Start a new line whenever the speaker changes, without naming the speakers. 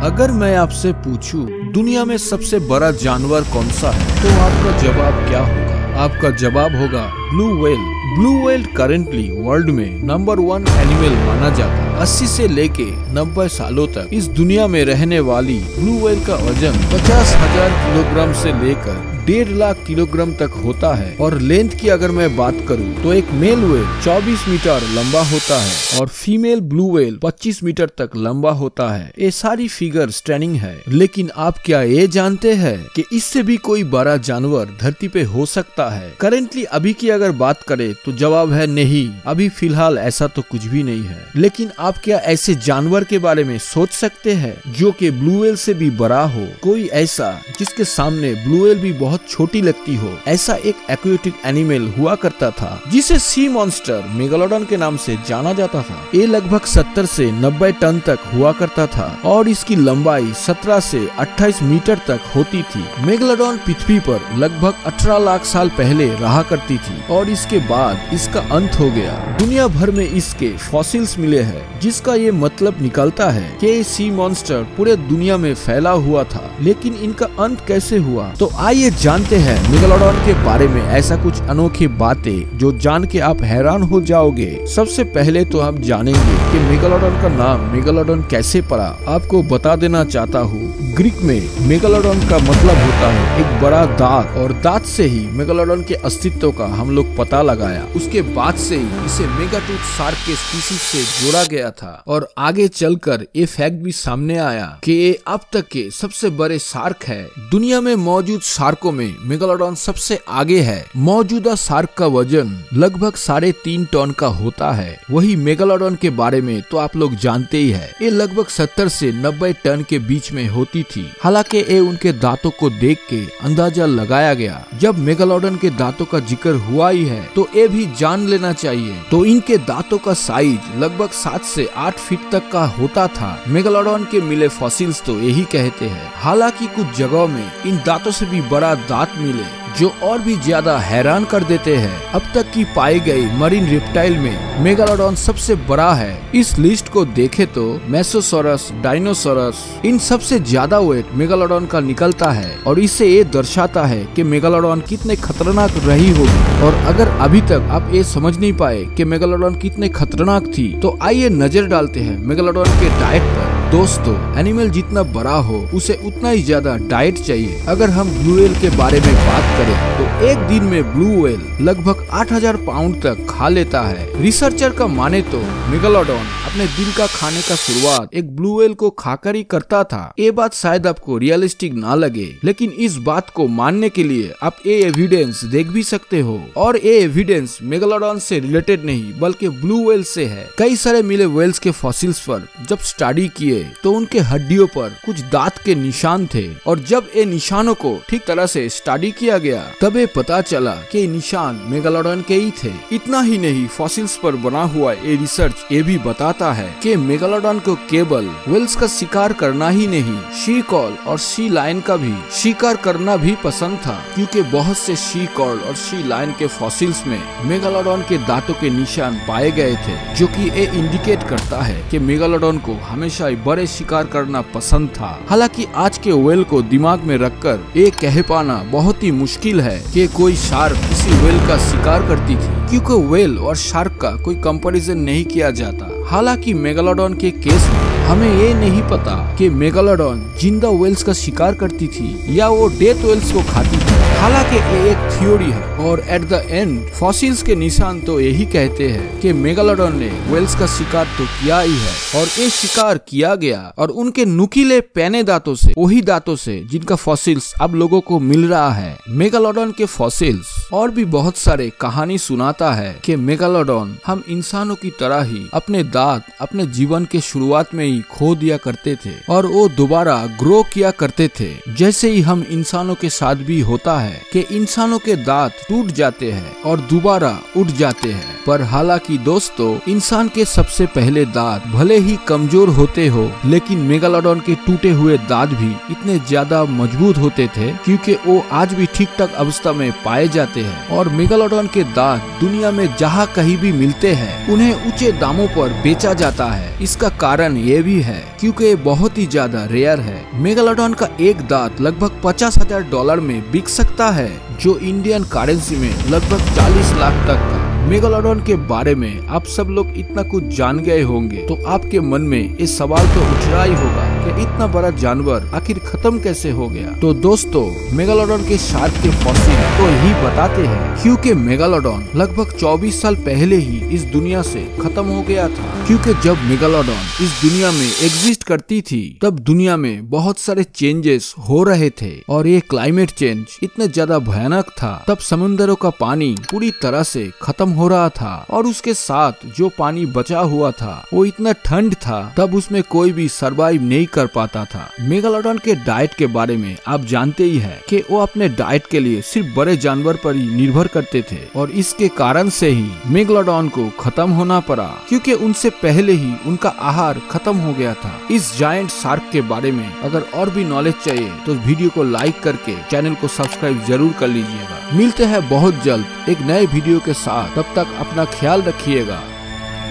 अगर मैं आपसे पूछूं दुनिया में सबसे बड़ा जानवर कौन सा है तो आपका जवाब क्या होगा? आपका जवाब होगा blue whale. Blue whale currently world में नंबर 1 एनिमल माना जाता है। 80 से लेके 90 सालों तक इस दुनिया में रहने वाली ब्लू व्हेल का वजन 50,000 किलोग्राम से लेकर 1.5 लाख किलोग्राम तक होता है। और लेंथ की अगर मैं बात करूं तो एक मेल व्हेल 24 मीटर लंबा होता है और फीमेल ब्लू व्हेल 25 मीटर तक लंबा होता है। ये सारी फिगर स्टनिंग है, लेकिन आप क्या ये जानते हैं कि इससे भी कोई बड़ा जानवर धरती पे हो सकता है? करेंटली अभी की अगर बात करें तो जवाब है नहीं, अभी फिलहाल ऐसा तो कुछ भी नहीं है। लेकिन आप क्या ऐसे जानवर के बारे में सोच सकते हैं जो कि ब्लू व्हेल से भी बड़ा हो? कोई ऐसा जिसके सामने ब्लू व्हेल भी बहुत छोटी लगती हो। ऐसा एक एक्वेटिक एनिमल हुआ करता था जिसे सी मॉन्स्टर मेगालोडॉन के नाम से जाना जाता था। ये लगभग 70 से 90 टन तक हुआ करता था और इसकी लंबाई 17 से 28 मीटर तक होती थी। मेगालोडॉन पृथ्वी पर लगभग 18 लाख साल पहले रहा करती थी और इसके बाद इसका अंत हो गया। दुनिया भर में इसके फॉसिल्स मिले हैं, जिसका ये मतलब निकलता है कि सी मॉन्स्टर पूरे दुनिया में फैला हुआ था। लेकिन इनका अंत कैसे हुआ? तो आइए जानते हैं मेगालोडॉन के बारे में ऐसा कुछ अनोखी बातें जो जान के आप हैरान हो जाओगे। सबसे पहले तो हम जानेंगे कि मेगालोडॉन का नाम मेगालोडॉन कैसे पड़ा। आपको बता देना चाहता हूँ, ग्रीक में मेगालोडॉन का मतलब होता है एक बड़ा दांत, और दांत से ही मेगालोडॉन के अस्तित्व का हम लोग पता लगाया। उसके बाद से ही इसे मेगाटूथ शार्क के स्पीशीज से जोड़ा गया था और आगे चलकर ये फैक्ट भी सामने आया कि ये अब तक के सबसे बड़े शार्क है। दुनिया में मौजूद शार्कों में मेगालोडॉन सबसे आगे है। मौजूदा शार्क का वजन लगभग 3.5 टन का होता है। वही मेगालोडॉन के बारे में तो आप लोग जानते ही है, ये लगभग 70 से 90 टन के बीच में होती थी। हालांकि ये उनके दांतों को देख के अंदाजा लगाया गया। जब मेगालोडॉन के दांतों का जिक्र हुआ ही है तो ये भी जान लेना चाहिए, तो इनके दांतों का साइज लगभग 7 से 8 फीट तक का होता था। मेगालोडॉन के मिले फॉसिल्स तो यही कहते हैं। हालांकि कुछ जगहों में इन दांतों से भी बड़ा दांत मिले जो और भी ज्यादा हैरान कर देते हैं। अब तक की पाई गई मरीन रेप्टाइल में मेगालोडॉन सबसे बड़ा है। इस लिस्ट को देखे तो मेसोसॉरस, डायनोसॉरस, इन सबसे ज्यादा वेट मेगालोडॉन का निकलता है और इससे ये दर्शाता है कि मेगालोडॉन कितने खतरनाक रही होगी। और अगर अभी तक आप ये समझ नहीं पाए कि मेगालोडॉन कितने खतरनाक थी, तो आइए नजर डालते हैं मेगालोडॉन के डाइट पर। दोस्तों, एनिमल जितना बड़ा हो उसे उतना ही ज्यादा डाइट चाहिए। अगर हम ब्लू व्हेल के बारे में बात करें तो एक दिन में ब्लू व्हेल लगभग 8000 पाउंड तक खा लेता है। रिसर्चर का माने तो मेगालोडॉन अपने दिन का खाने का शुरुआत एक ब्लू व्हेल को खाकर ही करता था। ये बात शायद आपको रियलिस्टिक ना लगे, लेकिन इस बात को मानने के लिए आप ये एविडेंस देख भी सकते हो। और ये एविडेंस मेगालोडॉन से रिलेटेड नहीं बल्कि ब्लू व्हेल से है। कई सारे मिले व्हेल्स के फॉसिल्स पर जब स्टडी किए तो उनके हड्डियों पर कुछ दांत के निशान थे, और जब ये निशानों को ठीक तरह से स्टडी किया गया तब ये पता चला कि निशान मेगालोडॉन के ही थे। इतना ही नहीं, फॉसिल्स पर बना हुआ ये रिसर्च ये भी बताता है कि मेगालोडॉन को केवल व्हेल्स का शिकार करना ही नहीं, शी कॉल और शी लायन का भी शिकार करना भी पसंद था, क्योंकि बहुत से शी कॉल और शी लायन के फॉसिल्स में मेगालोडॉन के दांतों के निशान पाए गए थे, जो कि ये इंडिकेट करता है कि मेगालोडॉन को हमेशा बड़े शिकार करना पसंद था। हालांकि आज के व्हेल को दिमाग में रखकर ये कह पाना बहुत ही मुश्किल है कि कोई शार्क किसी व्हेल का शिकार करती थी, क्योंकि व्हेल और शार्क का कोई कंपैरिजन नहीं किया जाता। हालांकि मेगालोडॉन के केस में हमें ये नहीं पता कि मेगालोडॉन जिंदा व्हेल्स का शिकार करती थी या वो डेथ व्हेल्स को खाती थी। हालांकि ये एक थ्योरी है और एट द एंड फॉसिल्स के निशान तो यही कहते हैं कि मेगालोडॉन ने व्हेल्स का शिकार तो किया ही है, और ये शिकार किया गया और उनके नुकीले पैने दांतों से, वही दांतों से जिनका फॉसिल्स अब लोगों को मिल रहा है। मेगालोडॉन के फॉसिल्स और भी बहुत सारे कहानी सुनाता है कि मेगालोडॉन हम इंसानों की तरह ही अपने दांत अपने जीवन के शुरुआत में ही खो दिया करते थे और वो दोबारा ग्रो किया करते थे। जैसे ही हम इंसानों के साथ भी होता है कि इंसानों के दांत टूट जाते हैं और दोबारा उठ जाते हैं। पर हालांकि दोस्तों, इंसान के सबसे पहले दांत भले ही कमजोर होते हो, लेकिन मेगालोडॉन के टूटे हुए दांत भी इतने ज्यादा मजबूत होते थे क्योंकि वो आज भी ठीक ठाक अवस्था में पाए जाते हैं। और मेगालोडॉन के दांत दुनिया में जहाँ कहीं भी मिलते हैं उन्हें ऊंचे दामों पर बेचा जाता है। इसका कारण ये भी है क्योंकि ये बहुत ही ज्यादा रेयर है। मेगालोडॉन का एक दांत लगभग $50,000 में बिक सकता है, जो इंडियन करेंसी में लगभग 40 लाख तक था। मेगालोडॉन के बारे में आप सब लोग इतना कुछ जान गए होंगे, तो आपके मन में ये सवाल तो उठ रहा ही होगा कि इतना बड़ा जानवर आखिर खत्म कैसे हो गया। तो दोस्तों, मेगालोडॉन के शार्क के फॉसिल तो यही बताते हैं, क्योंकि मेगालोडॉन लगभग 24 साल पहले ही इस दुनिया से खत्म हो गया था। क्योंकि जब मेगालोडॉन इस दुनिया में एग्जिस्ट करती थी, तब दुनिया में बहुत सारे चेंजेस हो रहे थे और ये क्लाइमेट चेंज इतना ज्यादा भयानक था। तब समुद्रों का पानी पूरी तरह से खत्म हो रहा था और उसके साथ जो पानी बचा हुआ था वो इतना ठंड था, तब उसमें कोई भी सरवाइव नहीं कर पाता था। मेगालोडॉन के डाइट के बारे में आप जानते ही है कि वो अपने डाइट के लिए सिर्फ बड़े जानवर पर ही निर्भर करते थे और इसके कारण से ही मेगालोडॉन को खत्म होना पड़ा, क्योंकि उनसे पहले ही उनका आहार खत्म हो गया था। इस जायंट शार्क के बारे में अगर और भी नॉलेज चाहिए तो वीडियो को लाइक करके चैनल को सब्सक्राइब जरूर कर लीजिएगा। मिलते हैं बहुत जल्द एक नए वीडियो के साथ, तब तक अपना ख्याल रखिएगा।